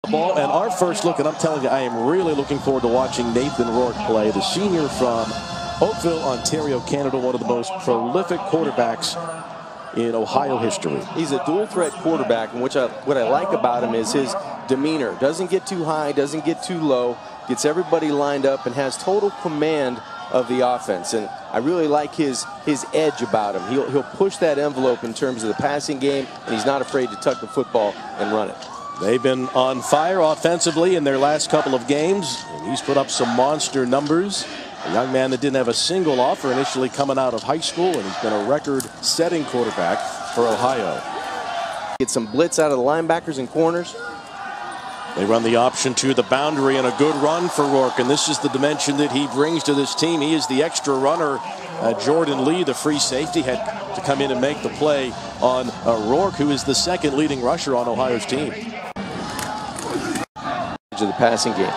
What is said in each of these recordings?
Ball and our first look, and I'm telling you, I am really looking forward to watching Nathan Rourke play, the senior from Oakville, Ontario, Canada, one of the most prolific quarterbacks in Ohio history. He's a dual threat quarterback, and what I like about him is his demeanor. Doesn't get too high, doesn't get too low, gets everybody lined up, and has total command of the offense. And I really like his edge about him. He'll push that envelope in terms of the passing game, and he's not afraid to tuck the football and run it. They've been on fire offensively in their last couple of games, and he's put up some monster numbers. A young man that didn't have a single offer initially coming out of high school, and he's been a record-setting quarterback for Ohio. Get some blitz out of the linebackers and corners. They run the option to the boundary, and a good run for Rourke, and this is the dimension that he brings to this team. He is the extra runner. Jordan Lee, the free safety, had to come in and make the play on Rourke, who is the second leading rusher on Ohio's team. To the passing game.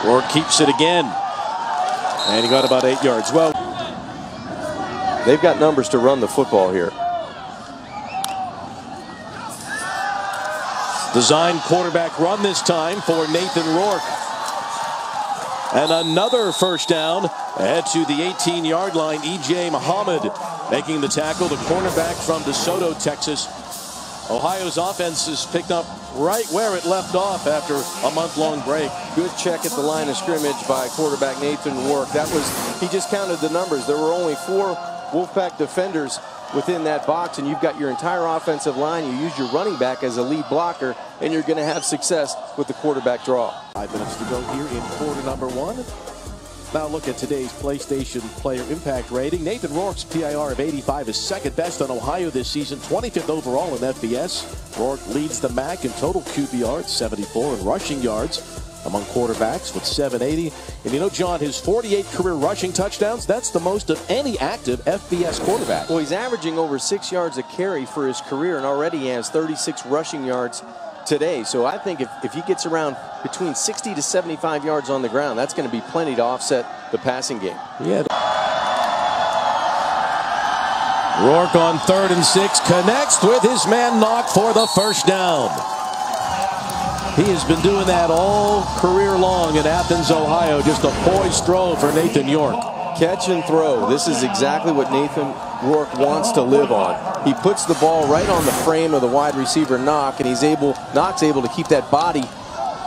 Rourke keeps it again, and he got about 8 yards. Well, they've got numbers to run the football here. Design quarterback run this time for Nathan Rourke. And another first down ahead to the 18-yard line. E.J. Muhammad making the tackle, the cornerback from DeSoto, Texas. Ohio's offense has picked up right where it left off after a month-long break. Good check at the line of scrimmage by quarterback Nathan Rourke. He just counted the numbers. There were only 4 Wolfpack defenders within that box, and you've got your entire offensive line. You use your running back as a lead blocker, and you're going to have success with the quarterback draw. 5 minutes to go here in quarter number 1. Now look at today's PlayStation Player Impact rating. Nathan Rourke's PIR of 85 is second best on Ohio this season, 25th overall in FBS. Rourke leads the MAC in total QBR at 74 and rushing yards among quarterbacks with 780. And you know, John, his 48 career rushing touchdowns, that's the most of any active FBS quarterback. Well, he's averaging over 6 yards a carry for his career, and already he has 36 rushing yards today. So I think if he gets around between 60 to 75 yards on the ground, that's going to be plenty to offset the passing game. Yeah. Rourke on 3rd and 6 connects with his man Knock for the first down. He has been doing that all career long in Athens, Ohio. Just a poised throw for Nathan Rourke. Catch and throw. This is exactly what Nathan Rourke wants to live on. He puts the ball right on the frame of the wide receiver Knock, and Knock's able to keep that body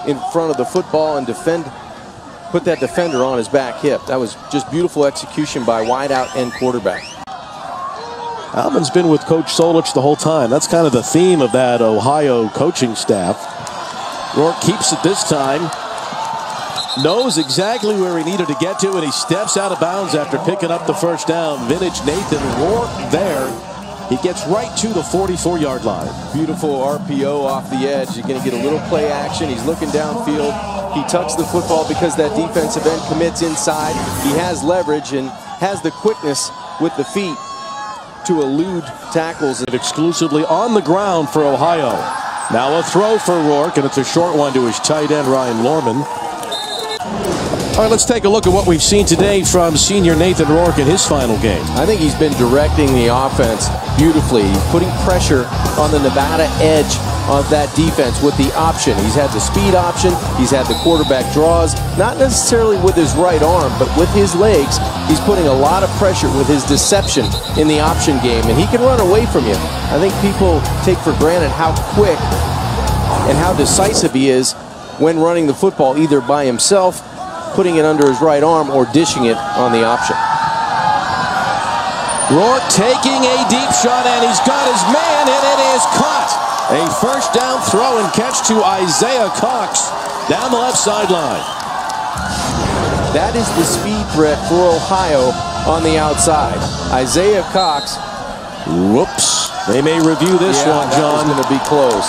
in front of the football and put that defender on his back hip. That was just beautiful execution by wideout and quarterback. Alvin's been with Coach Solich the whole time. That's kind of the theme of that Ohio coaching staff. Rourke keeps it this time. Knows exactly where he needed to get to, and he steps out of bounds after picking up the first down. Vintage Nathan Rourke there. He gets right to the 44-yard line. Beautiful RPO off the edge. You're going to get a little play action. He's looking downfield. He tucks the football because that defensive end commits inside. He has leverage and has the quickness with the feet to elude tackles. Exclusively on the ground for Ohio. Now a throw for Rourke, and it's a short one to his tight end, Ryan Lorman. All right, let's take a look at what we've seen today from senior Nathan Rourke in his final game. I think he's been directing the offense beautifully. He's putting pressure on the Nevada edge of that defense with the option. He's had the speed option. He's had the quarterback draws, not necessarily with his right arm, but with his legs. He's putting a lot of pressure with his deception in the option game, and he can run away from you. I think people take for granted how quick and how decisive he is when running the football, either by himself, putting it under his right arm, or dishing it on the option. Rourke taking a deep shot, and he's got his man, and it is caught. A first down throw and catch to Isaiah Cox down the left sideline. That is the speed threat for Ohio on the outside. Isaiah Cox. Whoops. They may review this one, John. That was going to be close.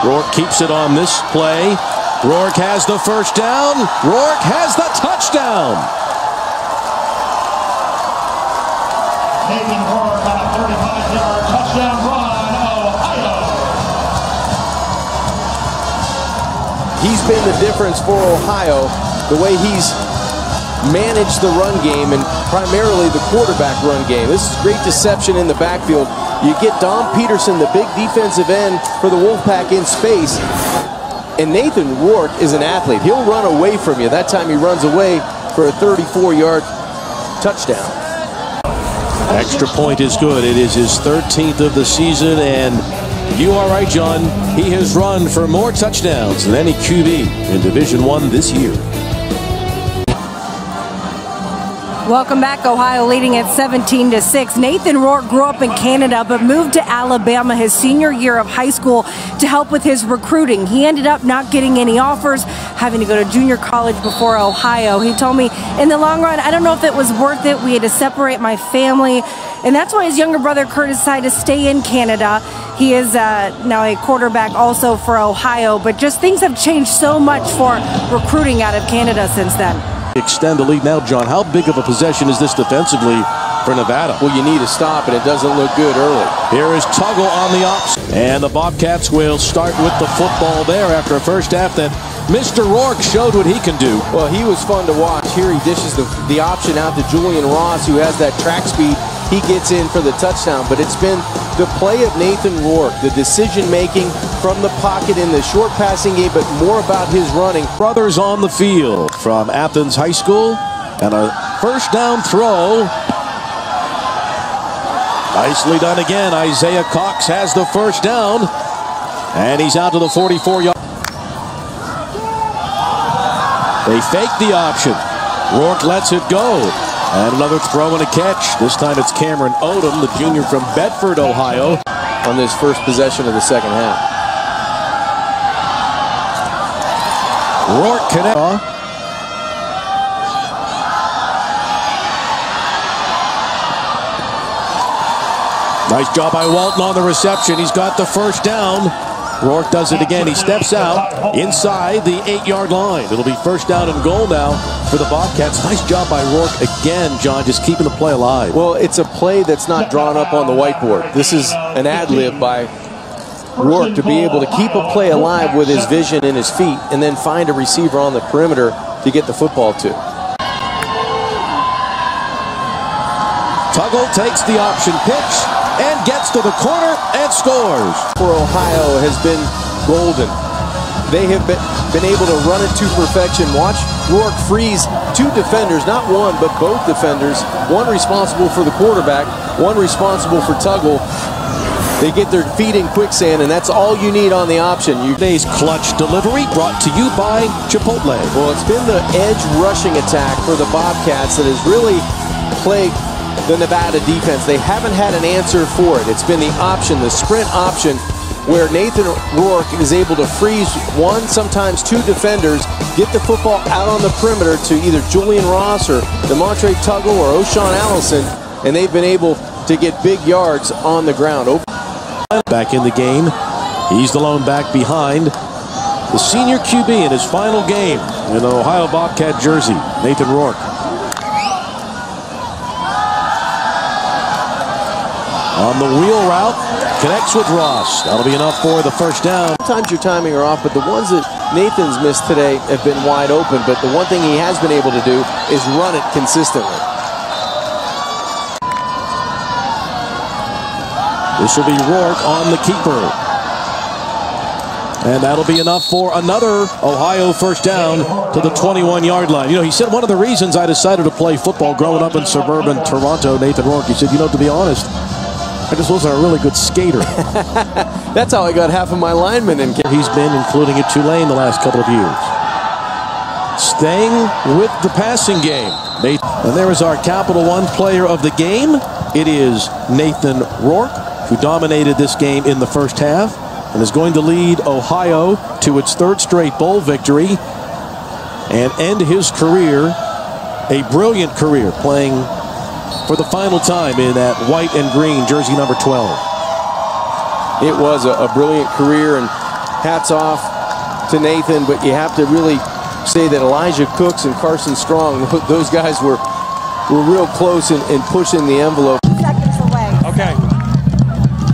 Rourke keeps it on this play. Rourke has the first down. Rourke has the touchdown. Nathan Rourke on a 35-yard touchdown run, Ohio. he's been the difference for Ohio, the way he's managed the run game and primarily the quarterback run game. This is great deception in the backfield. You get Dom Peterson, the big defensive end for the Wolfpack, in space. And Nathan Rourke is an athlete. He'll run away from you. That time he runs away for a 34-yard touchdown. Extra point is good. It is his 13th of the season, and you are right, John. He has run for more touchdowns than any QB in Division I this year. Welcome back. Ohio leading at 17-6. Nathan Rourke grew up in Canada but moved to Alabama his senior year of high school to help with his recruiting. He ended up not getting any offers, having to go to junior college before Ohio. He told me in the long run, I don't know if it was worth it. We had to separate my family. And that's why his younger brother Curtis decided to stay in Canada. He is now a quarterback also for Ohio. But just things have changed so much for recruiting out of Canada since then. Extend the lead now, John. How big of a possession is this defensively for Nevada? Well, you need to stop, and it doesn't look good early. Here is Tuggle on the ops. And the Bobcats will start with the football there after a first half that Mr. Rourke showed what he can do. Well, he was fun to watch. Here he dishes the option out to Julian Ross, who has that track speed. He gets in for the touchdown, but it's been the play of Nathan Rourke, the decision-making from the pocket in the short passing game, but more about his running. Brothers on the field from Athens High School, and a first down throw. Nicely done again. Isaiah Cox has the first down, and he's out to the 44-yard. They fake the option. Rourke lets it go. And another throw and a catch. This time it's Cameron Odom, the junior from Bedford, Ohio, on this first possession of the second half. Rourke connects. Nice job by Walton on the reception. He's got the first down. Rourke does it again. He steps out inside the 8-yard line. It'll be first down and goal now for the Bobcats. Nice job by Rourke again, John, just keeping the play alive. Well, it's a play that's not drawn up on the whiteboard. This is an ad-lib by Rourke to be able to keep a play alive with his vision and his feet and then find a receiver on the perimeter to get the football to. Tuggle takes the option pitch and gets to the corner and scores. For Ohio has been golden. They have been able to run it to perfection. Watch Rourke freeze two defenders, not one, but both defenders. One responsible for the quarterback, one responsible for Tuggle. They get their feet in quicksand, and that's all you need on the option. Today's clutch delivery brought to you by Chipotle. Well, it's been the edge rushing attack for the Bobcats that has really plagued the Nevada defense. They haven't had an answer for it. It's been the option, the sprint option, where Nathan Rourke is able to freeze one, sometimes two defenders, get the football out on the perimeter to either Julian Ross or DeMontre Tuggle or O'Shawn Allison, and they've been able to get big yards on the ground. Back in the game, he's the lone back behind the senior QB in his final game in an Ohio Bobcat jersey, Nathan Rourke. On the wheel route, connects with Ross. That'll be enough for the first down. Sometimes your timing are off, but the ones that Nathan's missed today have been wide open. But the one thing he has been able to do is run it consistently. This will be Rourke on the keeper. And that'll be enough for another Ohio first down to the 21-yard line. You know, he said one of the reasons I decided to play football growing up in suburban Toronto, Nathan Rourke, he said, you know, to be honest, I just wasn't a really good skater. That's how I got half of my linemen in. He's been, including at Tulane, the last couple of years. Staying with the passing game. And there is our Capital One player of the game. It is Nathan Rourke, who dominated this game in the first half and is going to lead Ohio to its third straight bowl victory and end his career, a brilliant career, playing for the final time in that white and green jersey number 12. It was a brilliant career, and hats off to Nathan, but you have to really say that Elijah Cooks and Carson Strong, those guys were real close in pushing the envelope. Seconds away. Okay.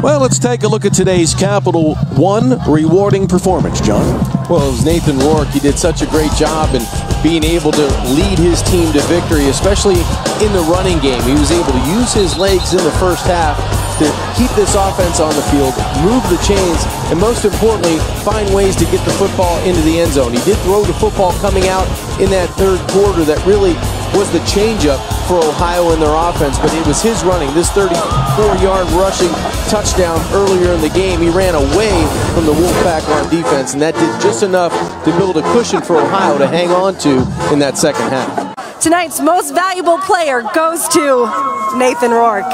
Well, let's take a look at today's Capital One rewarding performance, John. Well, it was Nathan Rourke. He did such a great job in being able to lead his team to victory, especially in the running game. He was able to use his legs in the first half to keep this offense on the field, move the chains, and most importantly, find ways to get the football into the end zone. He did throw the football coming out in that third quarter that really was the changeup for Ohio in their offense, but it was his running, this 34-yard rushing touchdown earlier in the game. He ran away from the Wolfpack on defense, and that did just enough to build a cushion for Ohio to hang on to in that second half. Tonight's most valuable player goes to Nathan Rourke.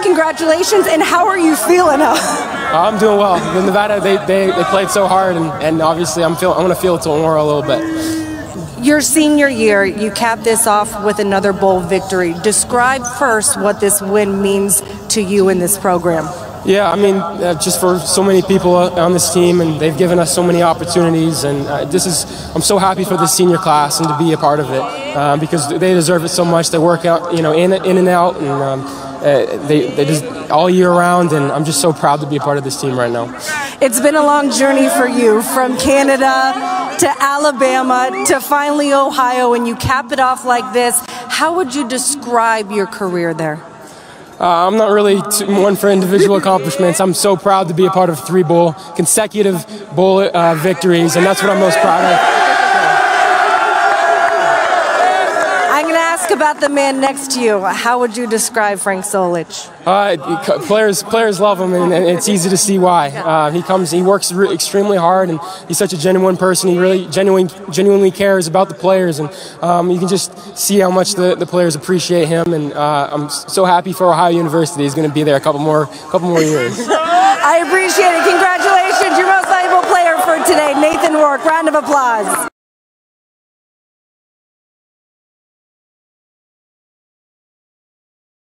Congratulations, and how are you feeling? I'm doing well. In Nevada, they played so hard, and obviously I'm going to feel it tomorrow a little bit. Your senior year, you cap this off with another bowl victory. Describe first what this win means to you in this program. Yeah, I mean, just for so many people on this team, and they've given us so many opportunities, and I'm so happy for this senior class and to be a part of it because they deserve it so much. They work out, in and out, and they just all year round, and I'm just so proud to be a part of this team right now. It's been a long journey for you, from Canada to Alabama to finally Ohio, and you cap it off like this. How would you describe your career there? I'm not really one for individual accomplishments. I'm so proud to be a part of 3 consecutive bowl victories, and that's what I'm most proud of. I'm going to ask about the man next to you. How would you describe Frank Solich? Players love him, and it's easy to see why. He works extremely hard, and he's such a genuine person. He really genuinely cares about the players, and you can just see how much the players appreciate him. And I'm so happy for Ohio University. He's going to be there a couple more years. I appreciate it. Congratulations, your most valuable player for today, Nathan Rourke. Round of applause.